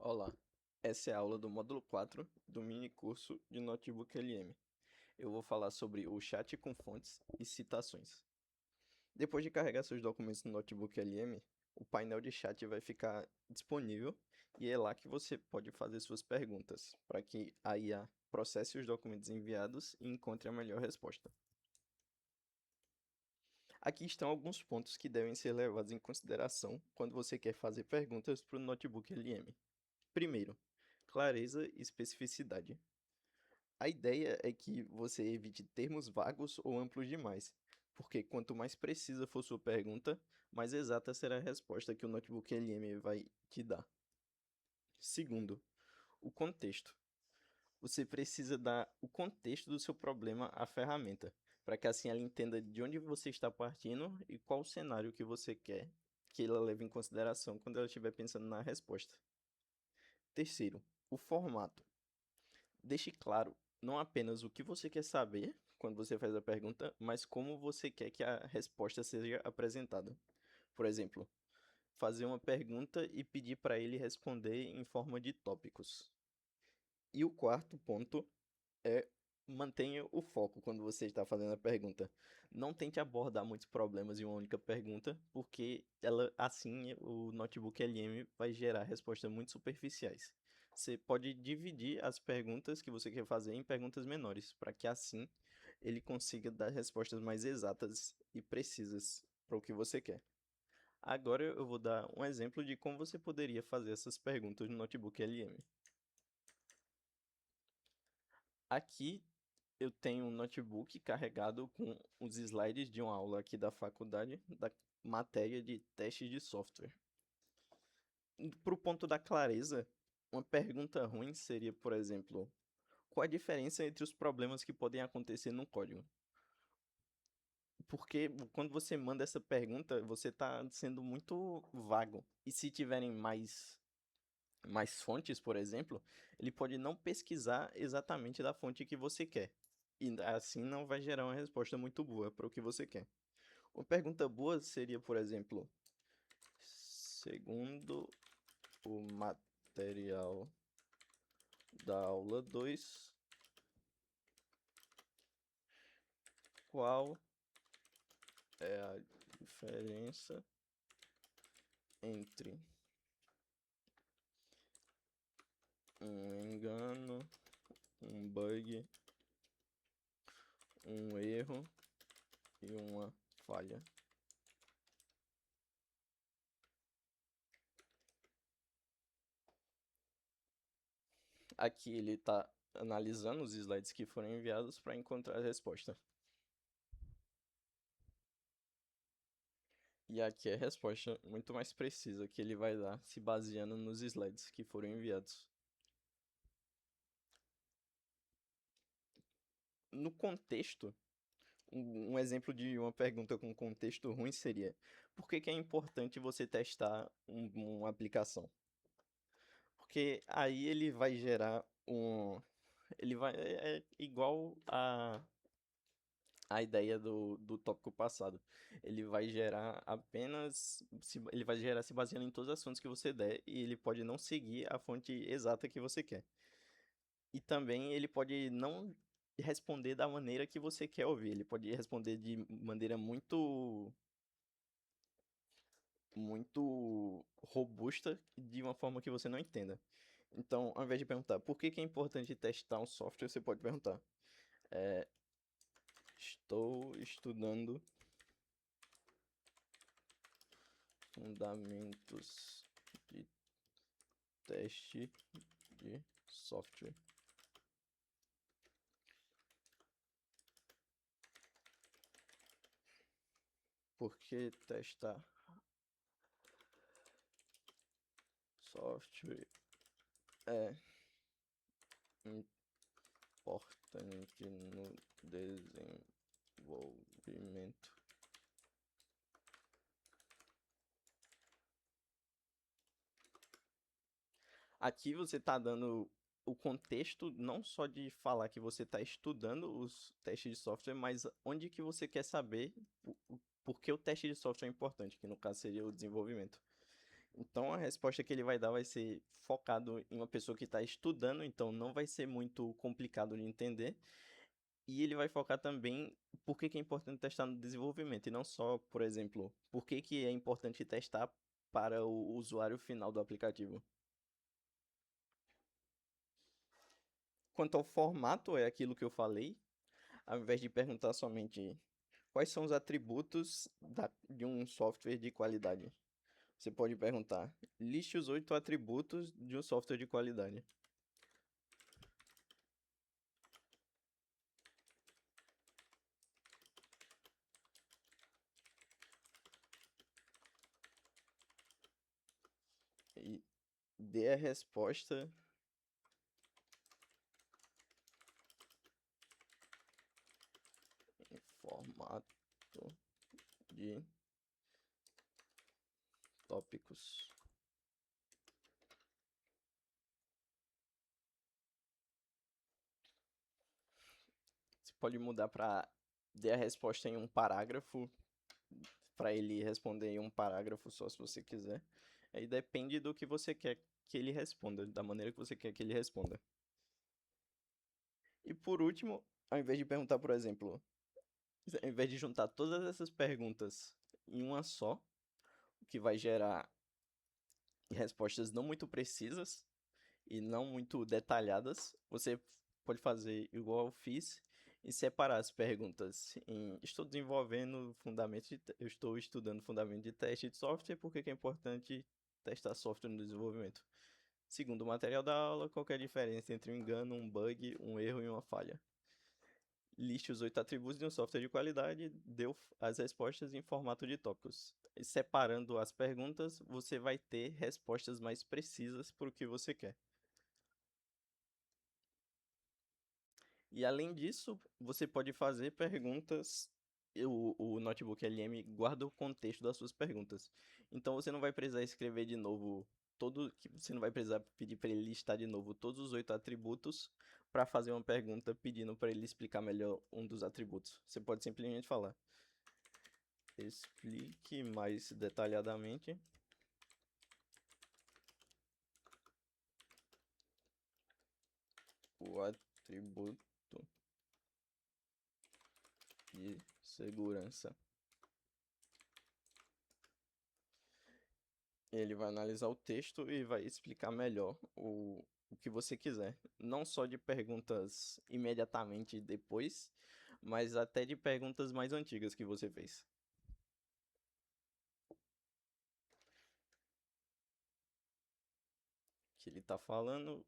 Olá, essa é a aula do módulo 4 do mini curso de Notebook LM. Eu vou falar sobre o chat com fontes e citações. Depois de carregar seus documentos no Notebook LM, o painel de chat vai ficar disponível e é lá que você pode fazer suas perguntas, para que a IA processe os documentos enviados e encontre a melhor resposta. Aqui estão alguns pontos que devem ser levados em consideração quando você quer fazer perguntas para o Notebook LM. Primeiro, clareza e especificidade. A ideia é que você evite termos vagos ou amplos demais, porque quanto mais precisa for sua pergunta, mais exata será a resposta que o Notebook LM vai te dar. Segundo, o contexto. Você precisa dar o contexto do seu problema à ferramenta, para que assim ela entenda de onde você está partindo e qual o cenário que você quer que ela leve em consideração quando ela estiver pensando na resposta. Terceiro, o formato. Deixe claro não apenas o que você quer saber quando você faz a pergunta, mas como você quer que a resposta seja apresentada. Por exemplo, fazer uma pergunta e pedir para ele responder em forma de tópicos. E o quarto ponto é mantenha o foco quando você está fazendo a pergunta. Não tente abordar muitos problemas em uma única pergunta, porque ela assim o notebook LM vai gerar respostas muito superficiais. Você pode dividir as perguntas que você quer fazer em perguntas menores, para que assim ele consiga dar respostas mais exatas e precisas para o que você quer. Agora eu vou dar um exemplo de como você poderia fazer essas perguntas no notebook LM. Aqui eu tenho um notebook carregado com os slides de uma aula aqui da faculdade, da matéria de teste de software. Para o ponto da clareza, uma pergunta ruim seria, por exemplo, qual a diferença entre os problemas que podem acontecer no código? Porque quando você manda essa pergunta, você está sendo muito vago. E se tiverem mais fontes, por exemplo, ele pode não pesquisar exatamente da fonte que você quer. E assim não vai gerar uma resposta muito boa para o que você quer. Uma pergunta boa seria, por exemplo, segundo o material da aula 2, qual é a diferença entre um engano, um bug, um erro e uma falha? Aqui ele está analisando os slides que foram enviados para encontrar a resposta. E aqui é a resposta muito mais precisa que ele vai dar se baseando nos slides que foram enviados. No contexto, um exemplo de uma pergunta com contexto ruim seria: por que que é importante você testar uma aplicação? Porque aí ele vai gerar um. Ele vai. É igual a ideia do tópico passado. Ele vai gerar apenas. Ele vai gerar se baseando em todas as fontes que você der e ele pode não seguir a fonte exata que você quer. E também ele pode não responder da maneira que você quer ouvir. Ele pode responder de maneira muito robusta de uma forma que você não entenda. Então, ao invés de perguntar por que que é importante testar um software, você pode perguntar: estou estudando fundamentos de teste de software. Por que testar software é importante no desenvolvimento? Aqui você está dando o contexto não só de falar que você está estudando os testes de software, mas onde que você quer saber por que o teste de software é importante, que no caso seria o desenvolvimento. Então a resposta que ele vai dar vai ser focado em uma pessoa que está estudando, então não vai ser muito complicado de entender. E ele vai focar também por que que é importante testar no desenvolvimento, e não só, por exemplo, por que que é importante testar para o usuário final do aplicativo. Quanto ao formato, é aquilo que eu falei, ao invés de perguntar somente quais são os atributos de um software de qualidade. Você pode perguntar, liste os 8 atributos de um software de qualidade. E dê a resposta em formato de tópicos. Você pode mudar para dê a resposta em um parágrafo, para ele responder em um parágrafo só se você quiser. Aí depende do que você quer que ele responda, da maneira que você quer que ele responda. E por último, ao invés de perguntar, por exemplo, ao invés de juntar todas essas perguntas em uma só, o que vai gerar respostas não muito precisas e não muito detalhadas, você pode fazer igual eu fiz e separar as perguntas em estou desenvolvendo fundamentos eu estou estudando fundamento de teste de software, por que que é importante testar software no desenvolvimento. Segundo o material da aula, qual que é a diferença entre um engano, um bug, um erro e uma falha? Liste os 8 atributos de um software de qualidade, deu as respostas em formato de tópicos. E separando as perguntas, você vai ter respostas mais precisas para o que você quer. E além disso, você pode fazer perguntas. O Notebook LM guarda o contexto das suas perguntas. Então você não vai precisar escrever de novo você não vai precisar pedir para ele listar de novo todos os 8 atributos para fazer uma pergunta pedindo para ele explicar melhor um dos atributos. Você pode simplesmente falar: explique mais detalhadamente o atributo de segurança. Ele vai analisar o texto e vai explicar melhor o que você quiser. Não só de perguntas imediatamente depois, mas até de perguntas mais antigas que você fez. Que ele está falando,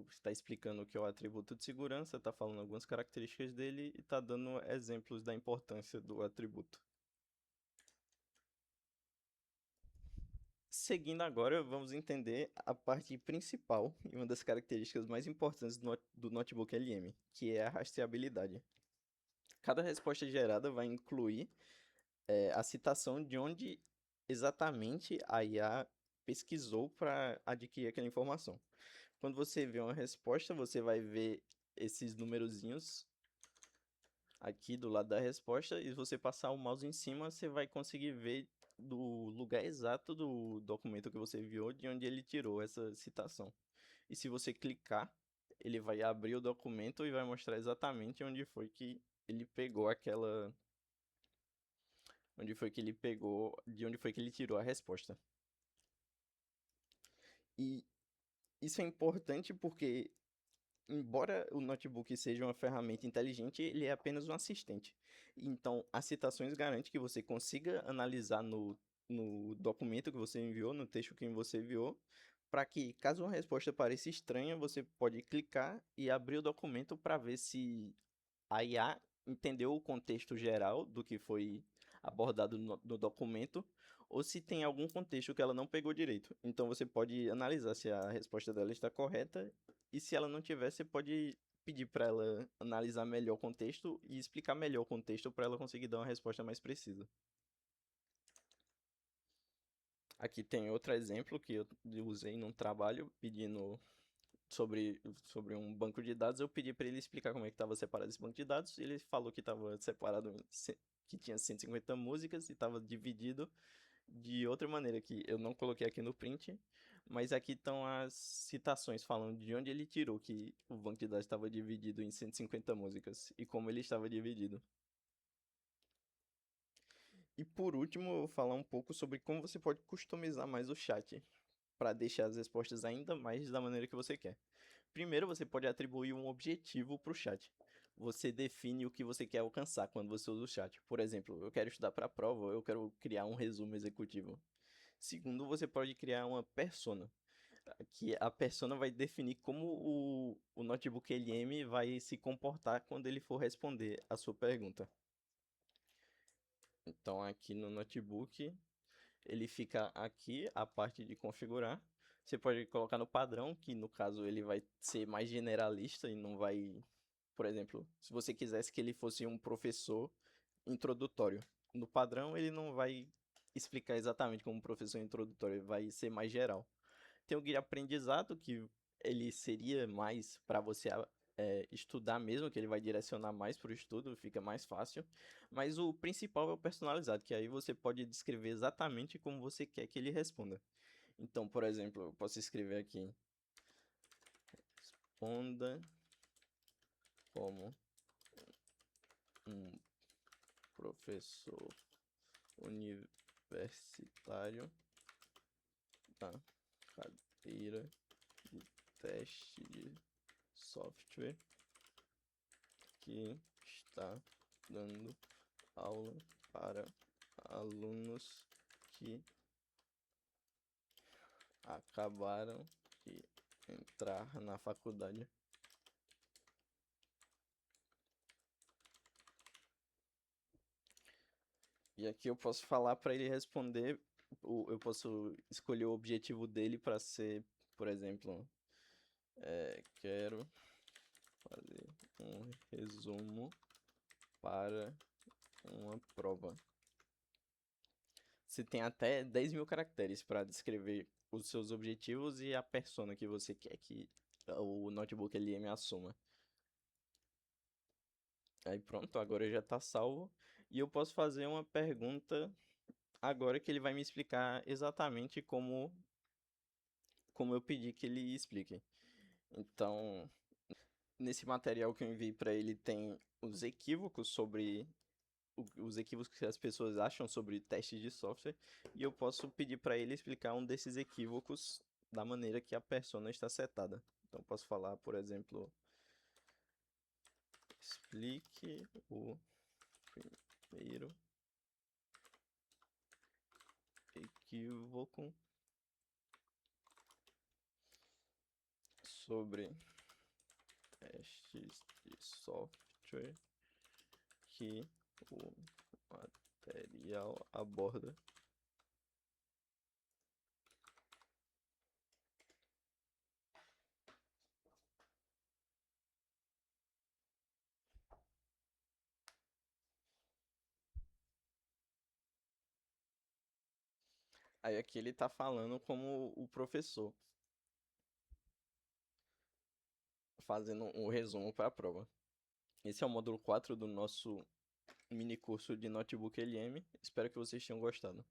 está explicando o que é o atributo de segurança, está falando algumas características dele e está dando exemplos da importância do atributo. Seguindo agora, vamos entender a parte principal e uma das características mais importantes do Notebook LM, que é a rastreabilidade. Cada resposta gerada vai incluir a citação de onde exatamente a IA pesquisou para adquirir aquela informação. Quando você vê uma resposta, você vai ver esses numerozinhos aqui do lado da resposta, e se você passar o mouse em cima, você vai conseguir ver do lugar exato do documento que você enviou, de onde ele tirou essa citação. E se você clicar, ele vai abrir o documento e vai mostrar exatamente onde foi que ele pegou de onde foi que ele tirou a resposta. E isso é importante porque, embora o notebook seja uma ferramenta inteligente, ele é apenas um assistente. Então, as citações garantem que você consiga analisar no documento que você enviou, no texto que você enviou, para que, caso uma resposta pareça estranha, você pode clicar e abrir o documento para ver se a IA entendeu o contexto geral do que foi abordado no documento, ou se tem algum contexto que ela não pegou direito. Então você pode analisar se a resposta dela está correta, e se ela não tiver, você pode pedir para ela analisar melhor o contexto e explicar melhor o contexto para ela conseguir dar uma resposta mais precisa. Aqui tem outro exemplo que eu usei num trabalho pedindo sobre um banco de dados. Eu pedi para ele explicar como é que estava separado esse banco de dados. Ele falou que estava separado, que tinha 150 músicas e estava dividido de outra maneira que eu não coloquei aqui no print, mas aqui estão as citações falando de onde ele tirou que o banco de dados estava dividido em 150 músicas e como ele estava dividido. E por último, eu vou falar um pouco sobre como você pode customizar mais o chat para deixar as respostas ainda mais da maneira que você quer. Primeiro, você pode atribuir um objetivo para o chat. Você define o que você quer alcançar quando você usa o chat. Por exemplo, eu quero estudar para a prova, eu quero criar um resumo executivo. Segundo, você pode criar uma persona, que a persona vai definir como o notebook LM vai se comportar quando ele for responder a sua pergunta. Então, aqui no notebook, ele fica aqui, a parte de configurar. Você pode colocar no padrão, que no caso ele vai ser mais generalista e não vai, por exemplo, se você quisesse que ele fosse um professor introdutório. No padrão ele não vai explicar exatamente como um professor introdutório, ele vai ser mais geral. Tem o guia aprendizado, que ele seria mais para você estudar mesmo, que ele vai direcionar mais para o estudo, fica mais fácil. Mas o principal é o personalizado, que aí você pode descrever exatamente como você quer que ele responda. Então, por exemplo, eu posso escrever aqui: responda como um professor universitário da cadeira de teste de software que está dando aula para alunos que acabaram de entrar na faculdade. E aqui eu posso falar para ele responder, eu posso escolher o objetivo dele para ser, por exemplo, quero fazer um resumo para uma prova. Você tem até 10.000 caracteres para descrever os seus objetivos e a persona que você quer que o notebook LM assuma. Aí pronto, agora já está salvo. E eu posso fazer uma pergunta agora que ele vai me explicar exatamente como eu pedi que ele explique. Então, nesse material que eu enviei para ele tem os equívocos que as pessoas acham sobre testes de software, e eu posso pedir para ele explicar um desses equívocos da maneira que a persona está setada. Então, eu posso falar, por exemplo, explique o primeiro equívoco sobre testes de software que o material aborda. Aí aqui ele está falando como o professor, fazendo um resumo para a prova. Esse é o módulo 4 do nosso mini curso de Notebook LM. Espero que vocês tenham gostado.